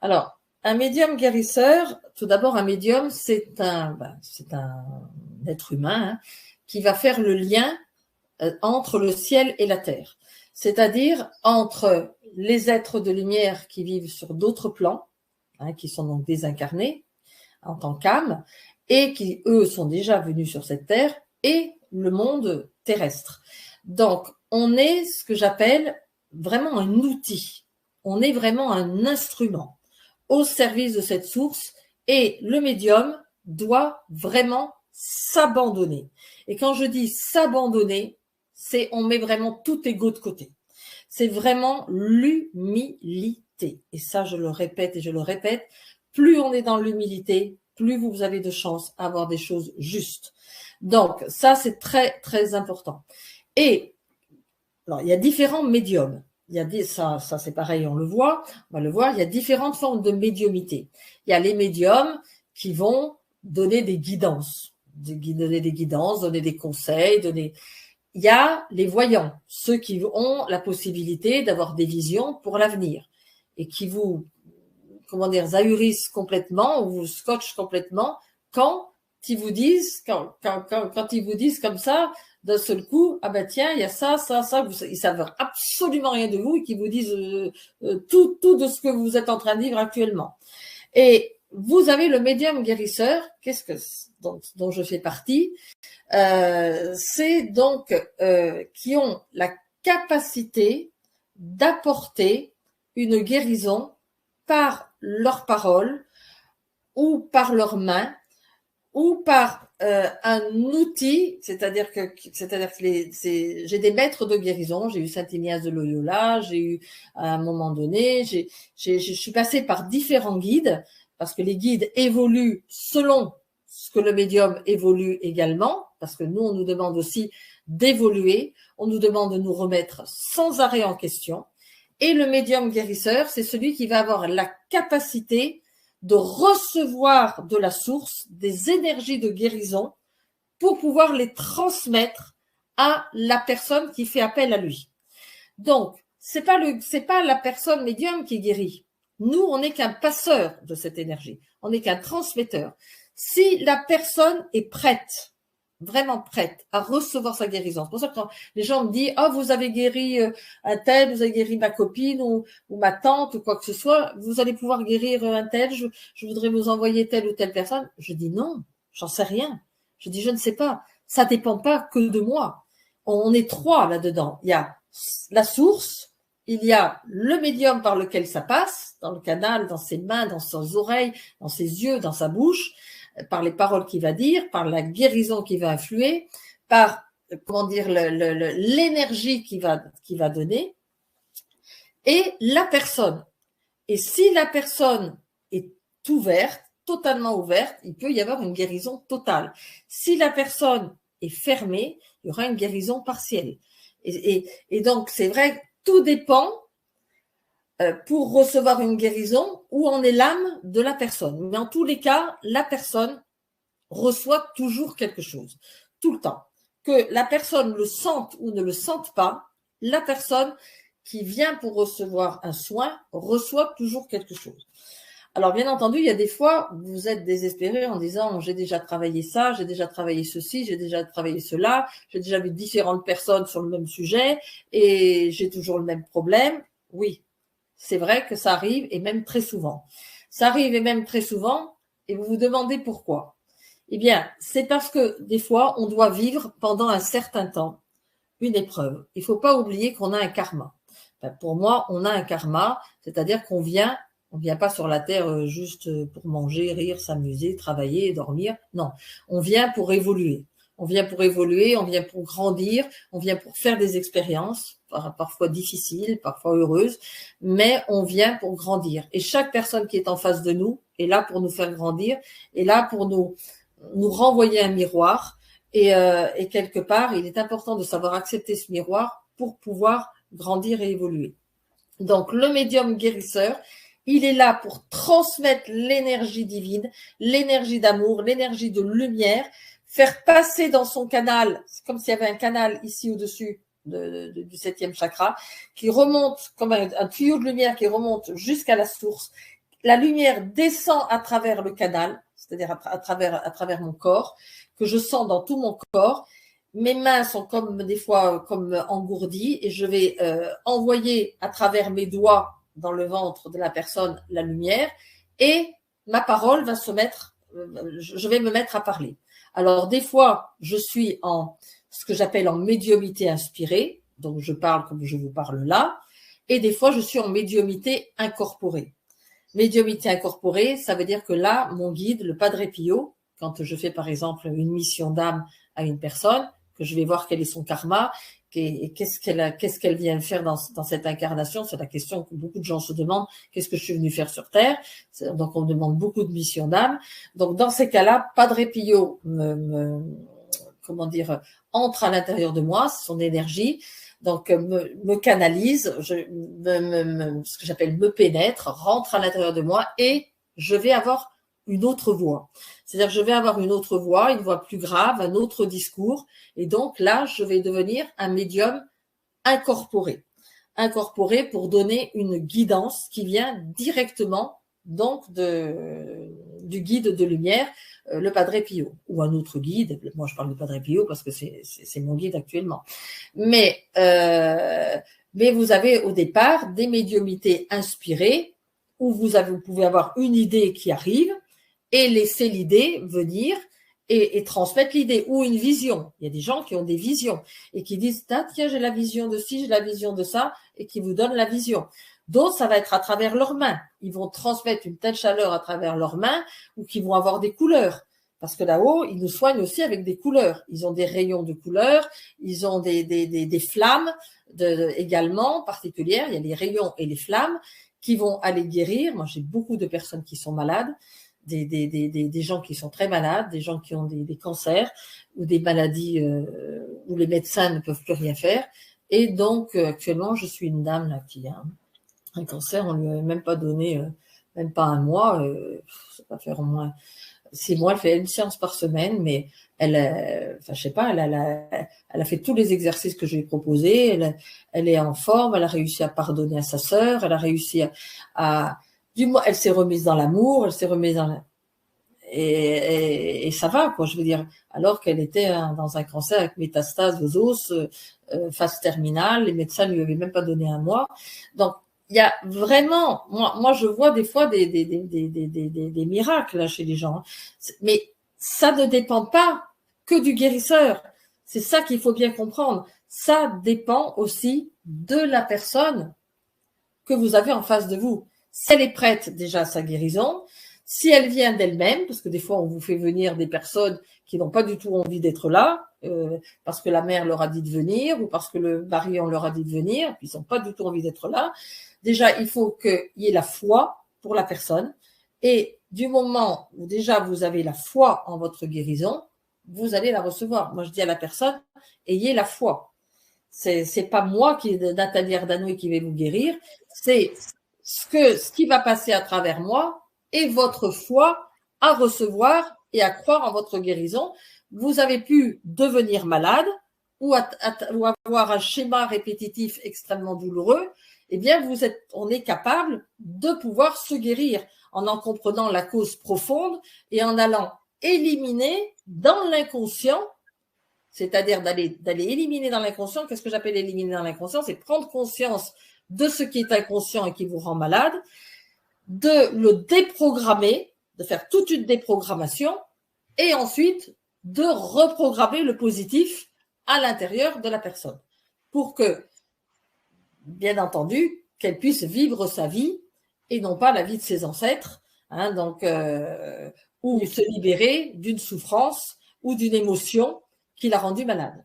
Alors, un médium guérisseur, tout d'abord, un médium, c'est un être humain hein, qui va faire le lien entre le ciel et la terre, c'est-à-dire entre les êtres de lumière qui vivent sur d'autres plans, hein, qui sont donc désincarnés en tant qu'âmes, et qui, eux, sont déjà venus sur cette terre, et le monde terrestre. Donc, on est ce que j'appelle vraiment un outil, on est vraiment un instrument au service de cette source, et le médium doit vraiment s'abandonner. Et quand je dis s'abandonner, c'est on met vraiment tout ego de côté. C'est vraiment l'humilité. Et ça, je le répète et je le répète, plus on est dans l'humilité, plus vous avez de chances à avoir des choses justes. Donc, ça, c'est très, très important. Et alors, il y a différents médiums. Il y a ça c'est pareil, on va le voir, il y a différentes formes de médiumité. Il y a les médiums qui vont donner des guidances, donner des conseils, il y a les voyants, ceux qui ont la possibilité d'avoir des visions pour l'avenir et qui vous, ahurissent complètement ou vous scotchent complètement quand ils vous disent, quand ils vous disent comme ça, d'un seul coup, ah ben tiens, il y a ça, ils savent absolument rien de vous et qui vous disent tout de ce que vous êtes en train de vivre actuellement. Et vous avez le médium guérisseur, dont je fais partie, c'est donc qui ont la capacité d'apporter une guérison par leurs paroles ou par leurs mains ou par un outil, c'est-à-dire que j'ai des maîtres de guérison, j'ai eu Saint Ignace de Loyola, j'ai eu à un moment donné, je suis passée par différents guides parce que les guides évoluent selon ce que le médium évolue également, parce que nous, on nous demande aussi d'évoluer, on nous demande de nous remettre sans arrêt en question. Et le médium guérisseur, c'est celui qui va avoir la capacité de recevoir de la source des énergies de guérison pour pouvoir les transmettre à la personne qui fait appel à lui. Donc, c'est pas la personne médium qui guérit. Nous, on n'est qu'un passeur de cette énergie. On n'est qu'un transmetteur. Si la personne est prête, vraiment prête à recevoir sa guérison, c'est pour ça que quand les gens me disent « Oh, vous avez guéri un tel, vous avez guéri ma copine ou ma tante ou quoi que ce soit, vous allez pouvoir guérir un tel, je voudrais vous envoyer telle ou telle personne. » Je dis non, j'en sais rien. Je dis je ne sais pas. Ça dépend pas que de moi. On est trois là-dedans. Il y a la source, il y a le médium par lequel ça passe, dans le canal, dans ses mains, dans ses oreilles, dans ses yeux, dans sa bouche, par les paroles qu'il va dire, par la guérison qui va influer, par l'énergie qu'il va donner, et la personne. Et si la personne est ouverte, totalement ouverte, il peut y avoir une guérison totale. Si la personne est fermée, il y aura une guérison partielle. Et donc, c'est vrai, tout dépend pour recevoir une guérison où en est l'âme de la personne. Mais en tous les cas, la personne reçoit toujours quelque chose, tout le temps. Que la personne le sente ou ne le sente pas, la personne qui vient pour recevoir un soin reçoit toujours quelque chose. Alors, bien entendu, il y a des fois où vous êtes désespéré en disant « j'ai déjà travaillé ça, j'ai déjà travaillé ceci, j'ai déjà travaillé cela, j'ai déjà vu différentes personnes sur le même sujet et j'ai toujours le même problème. » Oui, c'est vrai que ça arrive et même très souvent. Ça arrive et même très souvent et vous vous demandez pourquoi. Eh bien, c'est parce que des fois, on doit vivre pendant un certain temps une épreuve. Il ne faut pas oublier qu'on a un karma. Enfin, pour moi, on a un karma, c'est-à-dire qu'on vient pas sur la terre juste pour manger, rire, s'amuser, travailler, dormir. Non, on vient pour évoluer. On vient pour évoluer, on vient pour grandir, on vient pour faire des expériences, parfois difficiles, parfois heureuses, mais on vient pour grandir. Et chaque personne qui est en face de nous est là pour nous faire grandir, est là pour nous renvoyer un miroir. Et quelque part, il est important de savoir accepter ce miroir pour pouvoir grandir et évoluer. Donc, le médium guérisseur, il est là pour transmettre l'énergie divine, l'énergie d'amour, l'énergie de lumière, faire passer dans son canal, c'est comme s'il y avait un canal ici au-dessus du 7e chakra, qui remonte comme un tuyau de lumière qui remonte jusqu'à la source, la lumière descend à travers le canal, c'est-à-dire à travers mon corps, que je sens dans tout mon corps. Mes mains sont comme des fois comme engourdies et je vais envoyer à travers mes doigts dans le ventre de la personne la lumière et ma parole va se mettre, je vais me mettre à parler. Alors des fois, je suis en ce que j'appelle en médiumité inspirée, donc je parle comme je vous parle là, et des fois je suis en médiumité incorporée. Médiumité incorporée, ça veut dire que là, mon guide, le Padre Pio, quand je fais par exemple une mission d'âme à une personne, que je vais voir quel est son karma, et qu'est-ce qu'elle vient faire dans cette incarnation, c'est la question que beaucoup de gens se demandent, qu'est-ce que je suis venu faire sur Terre? Donc on me demande beaucoup de missions d'âme. Donc dans ces cas-là, Padre Pio comment dire, entre à l'intérieur de moi, son énergie, donc me canalise, ce que j'appelle me pénètre, rentre à l'intérieur de moi et je vais avoir une autre voix. C'est-à-dire je vais avoir une autre voix, une voix plus grave, un autre discours et donc là, je vais devenir un médium incorporé. Incorporé pour donner une guidance qui vient directement donc du guide de lumière, le Padre Pio, ou un autre guide. Moi, je parle du Padre Pio parce que c'est mon guide actuellement. Mais vous avez au départ des médiumités inspirées où vous pouvez avoir une idée qui arrive et laisser l'idée venir et transmettre l'idée ou une vision. Il y a des gens qui ont des visions et qui disent « Ah, tiens, j'ai la vision de ci, j'ai la vision de ça » et qui vous donnent la vision. D'autres, ça va être à travers leurs mains. Ils vont transmettre une telle chaleur à travers leurs mains ou qui vont avoir des couleurs. Parce que là-haut, ils nous soignent aussi avec des couleurs. Ils ont des rayons de couleurs, ils ont des flammes également particulières. Il y a les rayons et les flammes qui vont aller guérir. Moi, j'ai beaucoup de personnes qui sont malades, des gens qui sont très malades, des gens qui ont des cancers ou des maladies où les médecins ne peuvent plus rien faire. Et donc, actuellement, je suis une dame là qui a un cancer, on lui a même pas donné, même pas un mois, ça va faire au moins 6 mois, elle fait une séance par semaine, mais enfin je sais pas, elle a fait tous les exercices que je lui ai proposés, elle est en forme, elle a réussi à pardonner à sa sœur, elle a réussi du moins, elle s'est remise dans l'amour, elle s'est remise dans et ça va, quoi, je veux dire, alors qu'elle était dans un cancer avec métastase aux os, phase terminale, les médecins lui avaient même pas donné un mois, donc il y a vraiment, moi je vois des fois des miracles là, chez les gens, mais ça ne dépend pas que du guérisseur. C'est ça qu'il faut bien comprendre. Ça dépend aussi de la personne que vous avez en face de vous. Si elle est prête déjà à sa guérison, si elle vient d'elle-même, parce que des fois on vous fait venir des personnes qui n'ont pas du tout envie d'être là, parce que la mère leur a dit de venir ou parce que le mari on leur a dit de venir, puis ils n'ont pas du tout envie d'être là. Déjà, il faut qu'il y ait la foi pour la personne. Et du moment où déjà vous avez la foi en votre guérison, vous allez la recevoir. Moi, je dis à la personne, ayez la foi. C'est pas moi Nathalie Ardanoui qui vais vous guérir. C'est ce qui va passer à travers moi et votre foi à recevoir et à croire en votre guérison. Vous avez pu devenir malade ou avoir un schéma répétitif extrêmement douloureux. Eh bien, on est capable de pouvoir se guérir en comprenant la cause profonde et en allant éliminer dans l'inconscient, c'est-à-dire d'aller éliminer dans l'inconscient. Qu'est-ce que j'appelle éliminer dans l'inconscient? C'est prendre conscience de ce qui est inconscient et qui vous rend malade, de le déprogrammer, de faire toute une déprogrammation et ensuite de reprogrammer le positif à l'intérieur de la personne pour que, bien entendu, qu'elle puisse vivre sa vie et non pas la vie de ses ancêtres, hein, donc, ou se libérer d'une souffrance ou d'une émotion qui l'a rendue malade.